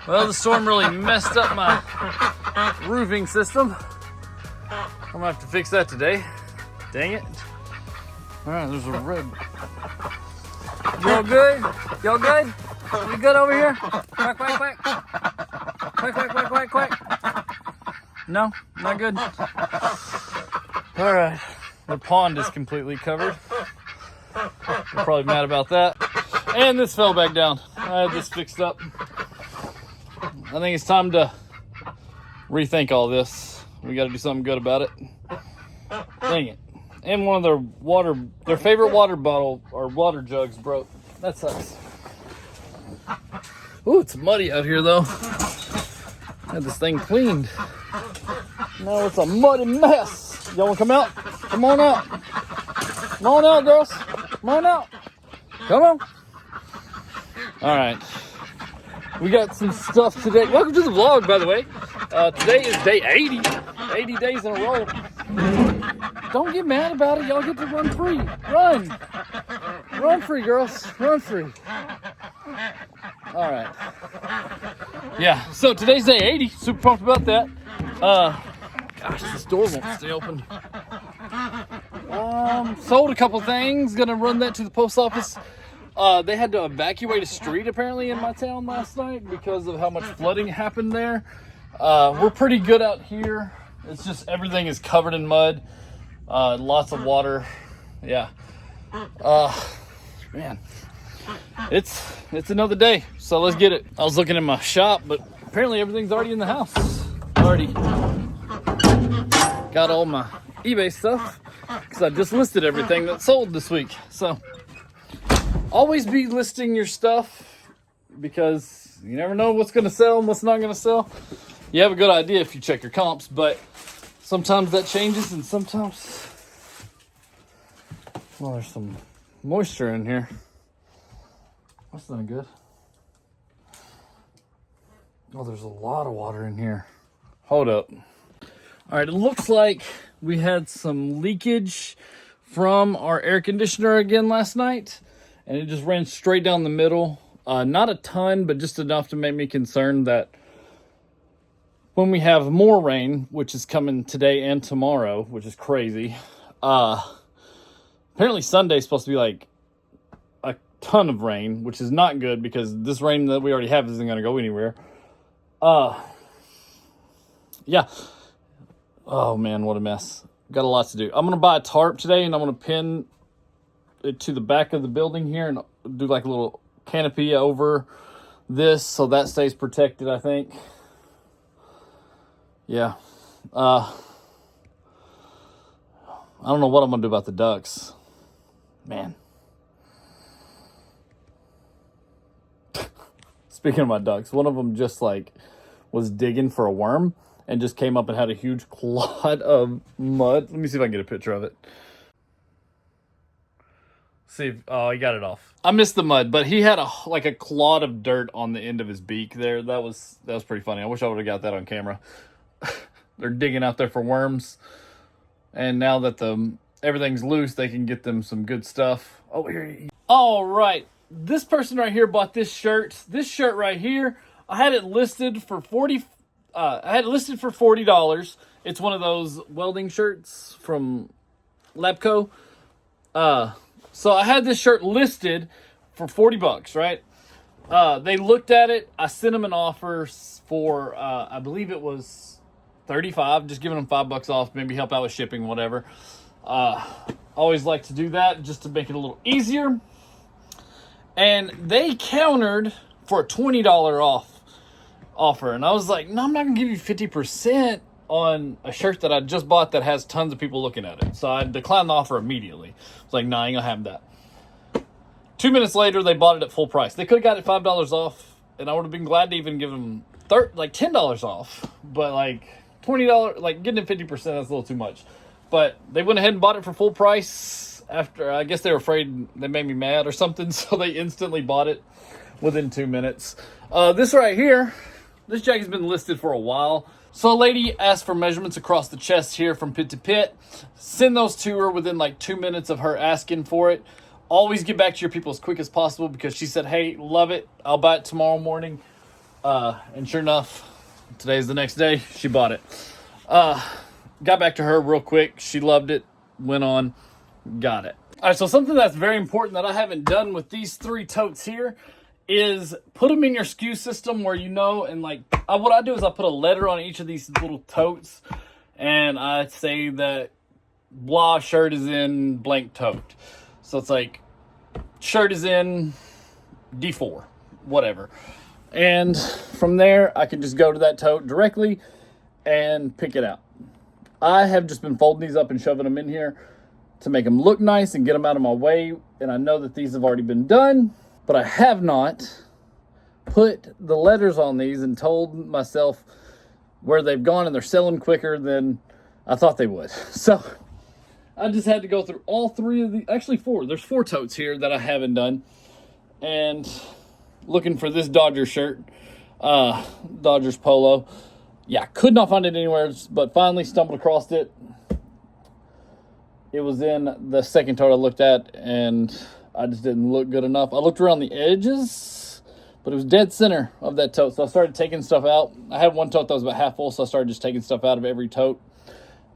Well, the storm really messed up my roofing system. I'm gonna have to fix that today. Dang it. All right, there's a red. Y'all good? Y'all good? You good over here? Quack, quack, quack. Quack, quack, quack, quack, quack. No, not good. All right, the pond is completely covered. You're probably mad about that. And this fell back down. I had this fixed up. I think it's time to rethink all this. We got to do something good about it. Dang it. And one of their favorite water bottle or water jugs broke. That sucks. Ooh, it's muddy out here though. I had this thing cleaned. Now it's a muddy mess. Y'all wanna come out? Come on out. Come on out, girls. Come on out. Come on. All right. We got some stuff today. Welcome to the vlog, by the way. Today is day 80. 80 days in a row. Don't get mad about it. Y'all get to run free. Run. Run free, girls. Run free. All right. Yeah, so today's day 80. Super pumped about that. Gosh, this door won't stay open. Sold a couple things. Gonna run that to the post office. They had to evacuate a street apparently in my town last night because of how much flooding happened there. We're pretty good out here. It's just everything is covered in mud. Lots of water. Yeah. Man. It's another day. So let's get it. I was looking in my shop, but apparently everything's already in the house. Already got all my eBay stuff because I just listed everything that sold this week. So always be listing your stuff because you never know what's going to sell and what's not going to sell. You have a good idea if you check your comps, but sometimes that changes and sometimes... Well, there's some moisture in here. That's not good. Oh, there's a lot of water in here. Hold up. All right, it looks like we had some leakage from our air conditioner again last night, and it just ran straight down the middle. Not a ton, but just enough to make me concerned that when we have more rain, which is coming today and tomorrow, which is crazy. Apparently Sunday's supposed to be like a ton of rain, which is not good because this rain that we already have isn't going to go anywhere. Yeah. Oh man, what a mess. Got a lot to do. I'm going to buy a tarp today and I'm going to pin it to the back of the building here and do like a little canopy over this so that stays protected, I think. Yeah. I don't know what I'm going to do about the ducks. Man. Speaking of my ducks, one of them just like was digging for a worm and just came up and had a huge clod of mud. Let me see if I can get a picture of it. See if, oh, he got it off. I missed the mud, but he had a clod of dirt on the end of his beak there. That was pretty funny. I wish I would have got that on camera. They're digging out there for worms. And now that everything's loose, they can get them some good stuff. Oh, here. All right. This person right here bought this shirt. This shirt right here, I had it listed for $40. It's one of those welding shirts from Labco. So I had this shirt listed for $40, right? They looked at it. I sent them an offer for, I believe it was $35, just giving them $5 off, maybe help out with shipping, whatever. Always like to do that just to make it a little easier. And they countered for a $20 off offer. And I was like, no, I'm not going to give you 50% on a shirt that I just bought that has tons of people looking at it. So I declined the offer immediately. I was like, nah, I ain't going to have that. 2 minutes later, they bought it at full price. They could have got it $5 off, and I would have been glad to even give them $10 off. But like $20, like getting it 50%, that's a little too much. But they went ahead and bought it for full price after, I guess they were afraid they made me mad or something. So they instantly bought it within 2 minutes. This right here, this jacket's been listed for a while. So a lady asked for measurements across the chest here from pit to pit. Send those to her within like 2 minutes of her asking for it. Always get back to your people as quick as possible because she said, hey, love it. I'll buy it tomorrow morning. And sure enough, today's the next day. She bought it. Got back to her real quick. She loved it. Went on, got it. All right, so something that's very important that I haven't done with these 3 totes here is put them in your SKU system where you know, and like what I do is I put a letter on each of these little totes, and I say that blah shirt is in blank tote. So it's like shirt is in D4, whatever. And from there, I can just go to that tote directly and pick it out. I have just been folding these up and shoving them in here to make them look nice and get them out of my way. And I know that these have already been done, but I have not put the letters on these and told myself where they've gone, and they're selling quicker than I thought they would. So I just had to go through all 3 of the, actually 4. There's 4 totes here that I haven't done. And looking for this Dodgers shirt, Dodgers polo. Yeah, could not find it anywhere, but finally stumbled across it. It was in the second tote I looked at, and I just didn't look good enough. I looked around the edges, but it was dead center of that tote, so I started taking stuff out. I had one tote that was about half full, so I started just taking stuff out of every tote,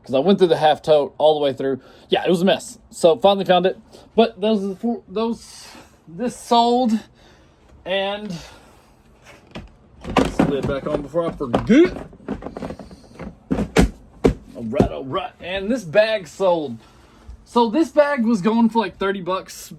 because I went through the half tote all the way through. Yeah, it was a mess. So finally found it. But this sold, and put the lid back on before I forget. All right. And this bag sold. So this bag was going for like $30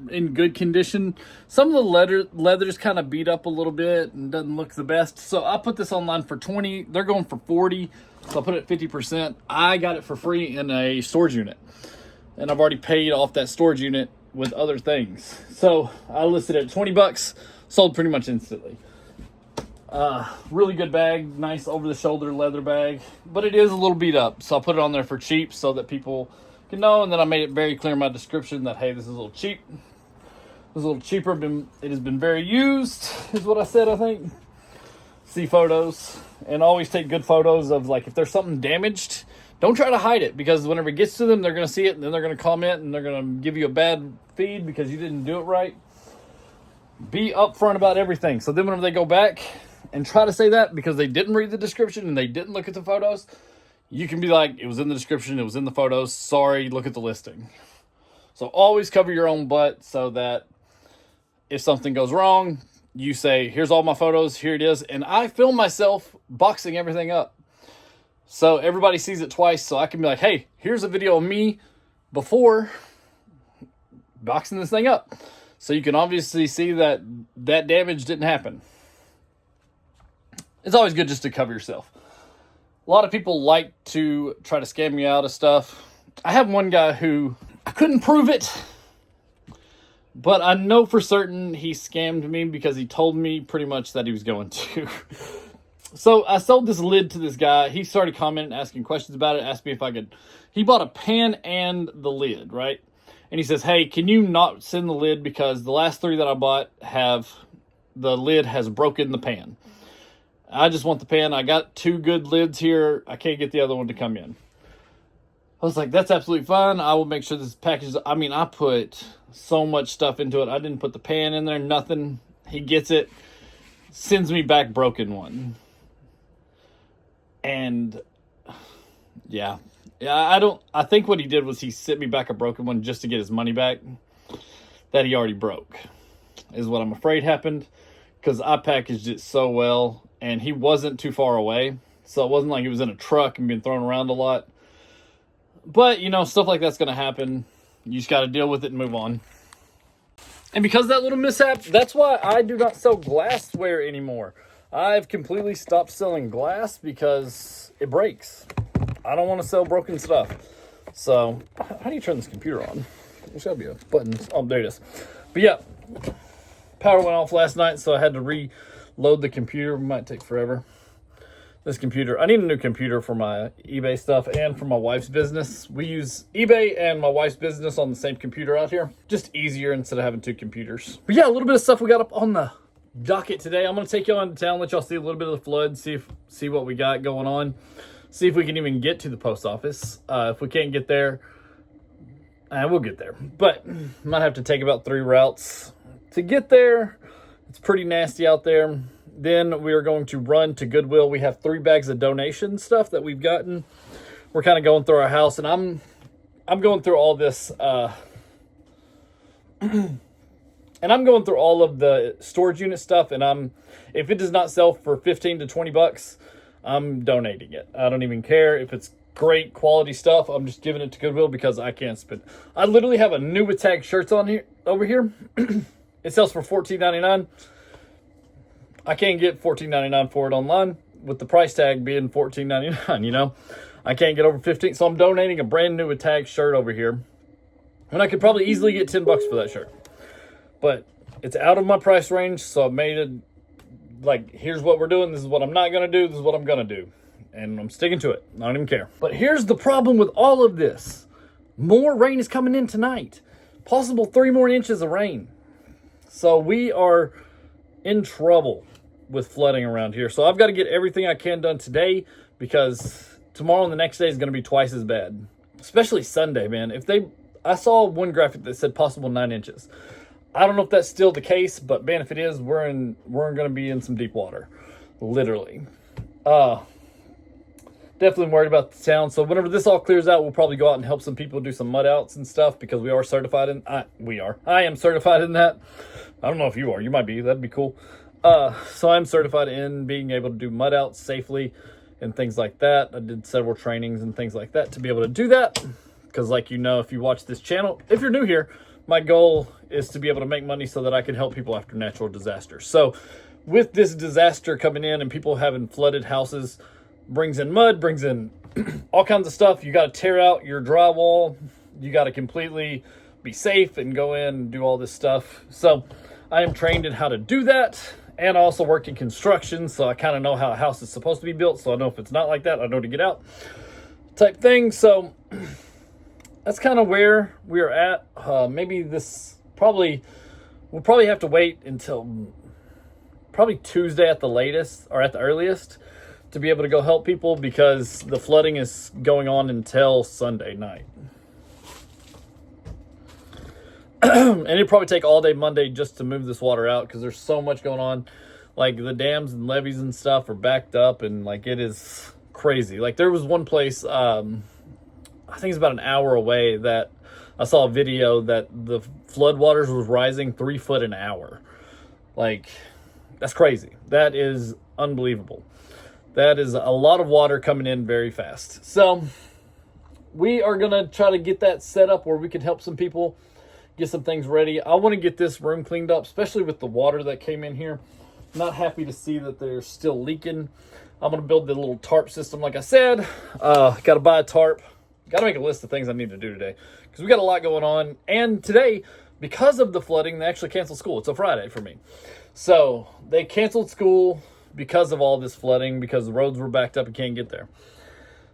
in good condition. Some of the leather's kind of beat up a little bit and doesn't look the best. So I put this online for $20. They're going for $40. So I put it at 50%. I got it for free in a storage unit. And I've already paid off that storage unit with other things. So I listed it at $20. Sold pretty much instantly. Really good bag. Nice over-the-shoulder leather bag. But it is a little beat up. So I put it on there for cheap so that people can know. And then I made it very clear in my description that, hey, this is a little cheap. This is a little cheaper. It has been very used, is what I said, I think. See photos. And always take good photos of, like, if there's something damaged, don't try to hide it, because whenever it gets to them, they're going to see it, and then they're going to comment, and they're going to give you a bad feed because you didn't do it right. Be upfront about everything. So then whenever they go back and try to say that because they didn't read the description and they didn't look at the photos, you can be like, it was in the description, it was in the photos, sorry, look at the listing. So always cover your own butt so that if something goes wrong, you say, here's all my photos, here it is. And I film myself boxing everything up, so everybody sees it twice. So I can be like, hey, here's a video of me before boxing this thing up. So you can obviously see that that damage didn't happen. It's always good just to cover yourself. A lot of people like to try to scam you out of stuff. I have one guy who, I couldn't prove it, but I know for certain he scammed me because he told me pretty much that he was going to. So I sold this lid to this guy. He started commenting, asking questions about it, asked me if I could. He bought a pan and the lid, right? And he says, hey, can you not send the lid, because the last 3 that I bought the lid has broken the pan. I just want the pan. I got 2 good lids here. I can't get the other one to come in. I was like, that's absolutely fine. I will make sure this package, I mean, I put so much stuff into it. I didn't put the pan in there, nothing. He gets it, sends me back broken one. And yeah, I think what he did was he sent me back a broken one just to get his money back that he already broke, is what I'm afraid happened, because I packaged it so well and he wasn't too far away. So it wasn't like he was in a truck and being thrown around a lot. But, you know, stuff like that's going to happen. You just got to deal with it and move on. And because of that little mishap, that's why I do not sell glassware anymore. I've completely stopped selling glass because it breaks. I don't want to sell broken stuff. So, how do you turn this computer on? There's got to be a button. Oh, there it is. But yeah, power went off last night, so I had to reload the computer. It might take forever. This computer, I need a new computer for my eBay stuff and for my wife's business. We use eBay and my wife's business on the same computer out here. Just easier instead of having 2 computers. But yeah, a little bit of stuff we got up on the docket today. I'm going to take y'all into town, let y'all see a little bit of the flood, see what we got going on. See if we can even get to the post office. If we can't get there, we'll get there. But might have to take about 3 routes to get there. It's pretty nasty out there. Then we are going to run to Goodwill. We have 3 bags of donation stuff that we've gotten. We're kind of going through our house, and I'm going through all this, and I'm going through all of the storage unit stuff, and if it does not sell for 15 to 20 bucks, I'm donating it. I don't even care if it's great quality stuff. I'm just giving it to Goodwill because I can't spend. I literally have a new Attack shirts on here over here. It sells for $14.99. I can't get $14.99 for it online with the price tag being $14.99, you know? I can't get over 15, so I'm donating a brand new Attack shirt over here. And I could probably easily get 10 bucks for that shirt. But it's out of my price range, so I made it like, here's what we're doing, this is what I'm not going to do, this is what I'm going to do. And I'm sticking to it. I don't even care. But here's the problem with all of this. More rain is coming in tonight. Possible 3 more inches of rain. So we are in trouble with flooding around here. So I've got to get everything I can done today, because tomorrow and the next day is going to be twice as bad. Especially Sunday, man. I saw one graphic that said possible 9 inches. I don't know if that's still the case, but man, if it is, we're going to be in some deep water. Literally. Definitely worried about the town. So whenever this all clears out, we'll probably go out and help some people do some mud outs and stuff, because we are certified in. I am certified in that. I don't know if you are. You might be. That'd be cool. So I'm certified in being able to do mud outs safely and things like that. I did several trainings and things like that to be able to do that. Because, like, you know, if you watch this channel, if you're new here, my goal is to be able to make money so that I can help people after natural disasters. So with this disaster coming in and people having flooded houses, brings in mud, brings in all kinds of stuff. You got to tear out your drywall. You got to completely be safe and go in and do all this stuff. So I am trained in how to do that. And I also work in construction, so I kind of know how a house is supposed to be built. So I know if it's not like that, I know to get out type thing. So that's kind of where we're at. Maybe we'll probably have to wait until probably Tuesday at the latest, or at the earliest, to be able to go help people, because the flooding is going on until Sunday night. And it'll probably take all day Monday just to move this water out, because there's so much going on. Like, the dams and levees and stuff are backed up, and like, it is crazy. Like, there was one place, I think it's about an hour away, that I saw a video that the floodwaters was rising 3 foot an hour. Like, that's crazy. That is unbelievable. That is a lot of water coming in very fast. So we are going to try to get that set up where we can help some people, get some things ready. I want to get this room cleaned up, especially with the water that came in here. Not happy to see that they're still leaking. I'm going to build the little tarp system like I said. Got to buy a tarp. Got to make a list of things I need to do today, because we got a lot going on. And today, because of the flooding, they actually canceled school. It's a Friday for me. So they canceled school because of all this flooding, because the roads were backed up and can't get there.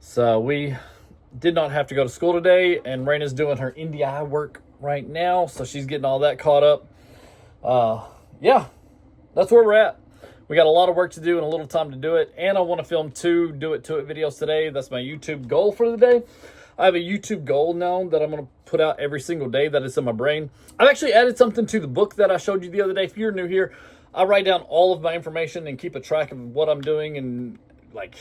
So we did not have to go to school today, and Raina's doing her NDI work right now, so she's getting all that caught up. Yeah, that's where we're at. We got a lot of work to do and a little time to do it, and I want to film 2 Do It To It videos today. That's my YouTube goal for the day. I have a YouTube goal now that I'm going to put out every single day that is in my brain. I've actually added something to the book that I showed you the other day. If you're new here, I write down all of my information and keep a track of what I'm doing, and like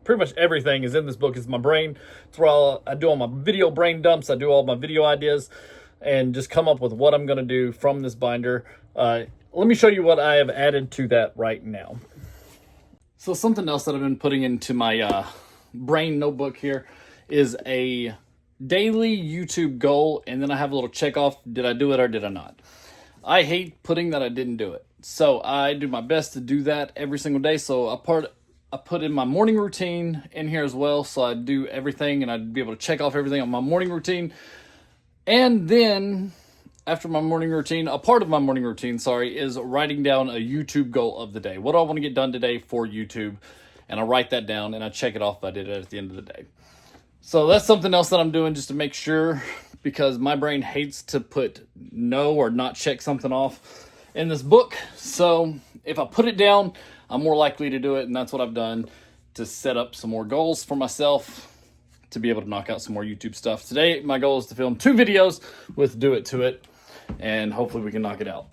pretty much everything is in this book. It's my brain. It's where I do all my video brain dumps. I do all my video ideas and just come up with what I'm going to do from this binder. Let me show you what I have added to that right now. So something else that I've been putting into my brain notebook here is a daily YouTube goal, and then I have a little check off. Did I do it or did I not? I hate putting that I didn't do it. So I do my best to do that every single day. So I put in my morning routine in here as well. So I do everything, and I'd be able to check off everything on my morning routine. And then after my morning routine, a part of my morning routine, is writing down a YouTube goal of the day. What do I want to get done today for YouTube? And I write that down, and I check it off if I did it at the end of the day. So that's something else that I'm doing just to make sure, because my brain hates to put no or not check something off in this book. So if I put it down, I'm more likely to do it, and that's what I've done to set up some more goals for myself to be able to knock out some more YouTube stuff. Today, my goal is to film 2 videos with Do It To It, and hopefully we can knock it out.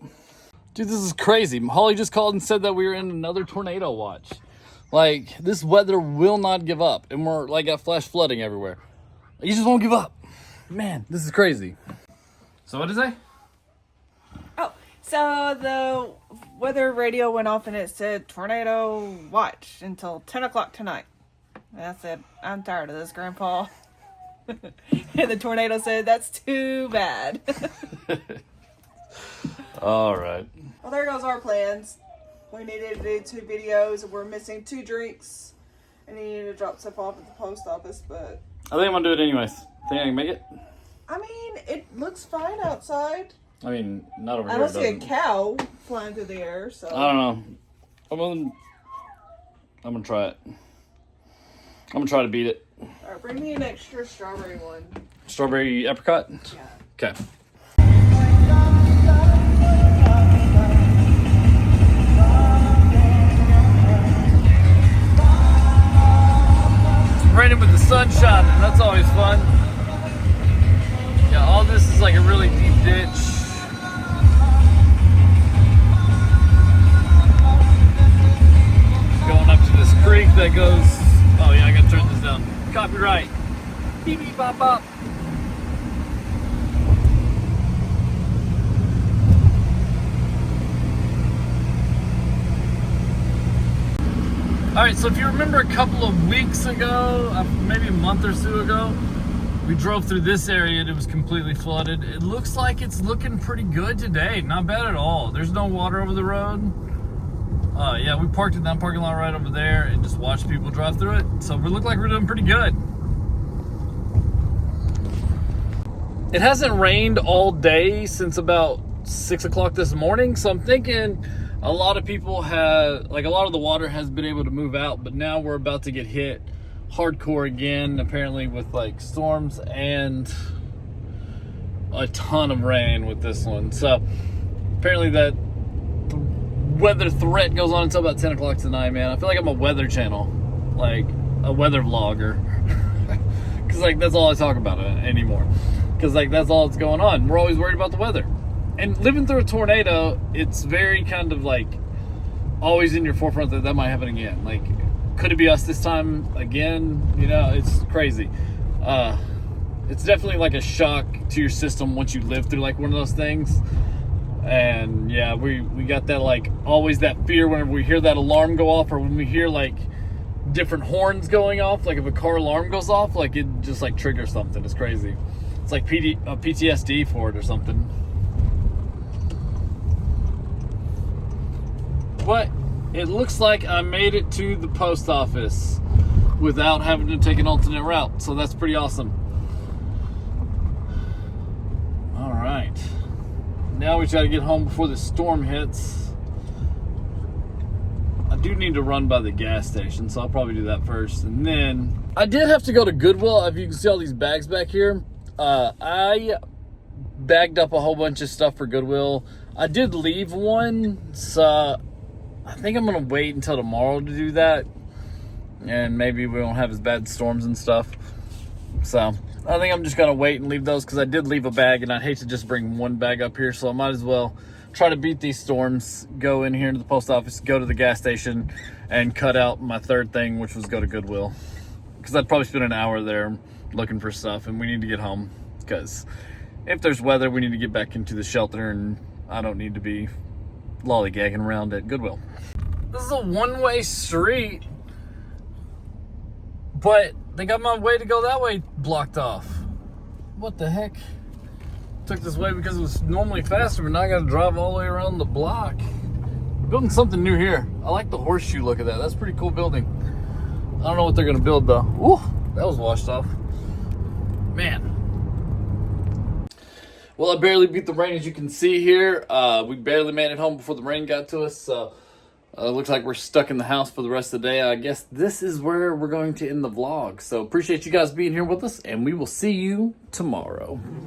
Dude, this is crazy. Holly just called and said that we were in another tornado watch. Like, this weather will not give up. And we're, like, got flash flooding everywhere. You just won't give up. Man, this is crazy. So what did it say? Oh, so the weather radio went off and it said tornado watch until 10 o'clock tonight. And I said, I'm tired of this, Grandpa. And the tornado said, that's too bad. All right. Well, there goes our plans. We needed to do 2 videos and we're missing 2 drinks. And he needed to drop stuff off at the post office, but... I think I'm going to do it anyways. Think I can make it? I mean, it looks fine outside. I mean, not over I here. don't see a cow flying through the air, so... I don't know. I'm gonna try it. I'm gonna try to beat it. Alright, bring me an extra strawberry one. Strawberry apricot? Yeah. Okay. Raining with the sun shining, that's always fun. Yeah, all this is like a really deep ditch. Going up to this creek that goes, oh yeah, I gotta turn this down. Copyright. Beep beep bop bop. Alright, so if you remember a couple of weeks ago, maybe a month or so ago, we drove through this area and it was completely flooded. It looks like it's looking pretty good today. Not bad at all. There's no water over the road. Yeah, we parked in that parking lot right over there and just watched people drive through it. So we look like we're doing pretty good. It hasn't rained all day since about 6 o'clock this morning. So I'm thinking a lot of people have, like a lot of the water has been able to move out, but now we're about to get hit hardcore again, apparently with like storms and a ton of rain with this one. So apparently that weather threat goes on until about 10 o'clock tonight, man. I feel like I'm a weather channel, like a weather vlogger. Because like that's all I talk about anymore. Because like that's all that's going on. We're always worried about the weather. And living through a tornado, it's very kind of like always in your forefront that might happen again. Like, could it be us this time again? You know, it's crazy. It's definitely like a shock to your system once you live through like one of those things. And yeah, we got that like always that fear whenever we hear that alarm go off, or when we hear like different horns going off, like if a car alarm goes off, like it just like triggers something. It's crazy. It's like PTSD for it or something. But it looks like I made it to the post office without having to take an alternate route. So that's pretty awesome. All right. Now we try to get home before the storm hits. I do need to run by the gas station, so I'll probably do that first. And then I did have to go to Goodwill. If you can see all these bags back here, I bagged up a whole bunch of stuff for Goodwill. I did leave one, so I think I'm gonna wait until tomorrow to do that, and maybe we won't have as bad storms and stuff. So I think I'm just gonna wait and leave those, because I did leave a bag and I'd hate to just bring one bag up here, so I might as well try to beat these storms, go in here to the post office, go to the gas station, and cut out my third thing, which was go to Goodwill, because I'd probably spend an hour there looking for stuff, and we need to get home, because if there's weather, we need to get back into the shelter, and I don't need to be lollygagging around at Goodwill. This is a one-way street, but they got my way to go that way blocked off. What the heck? Took this way because it was normally faster, but now I gotta drive all the way around the block. Building something new here. I like the horseshoe look of that. That's a pretty cool building. I don't know what they're gonna build though. Ooh, that was washed off. Man. Well, I barely beat the rain, as you can see here. We barely made it home before the rain got to us, so looks like we're stuck in the house for the rest of the day. I guess this is where we're going to end the vlog. So appreciate you guys being here with us, and we will see you tomorrow.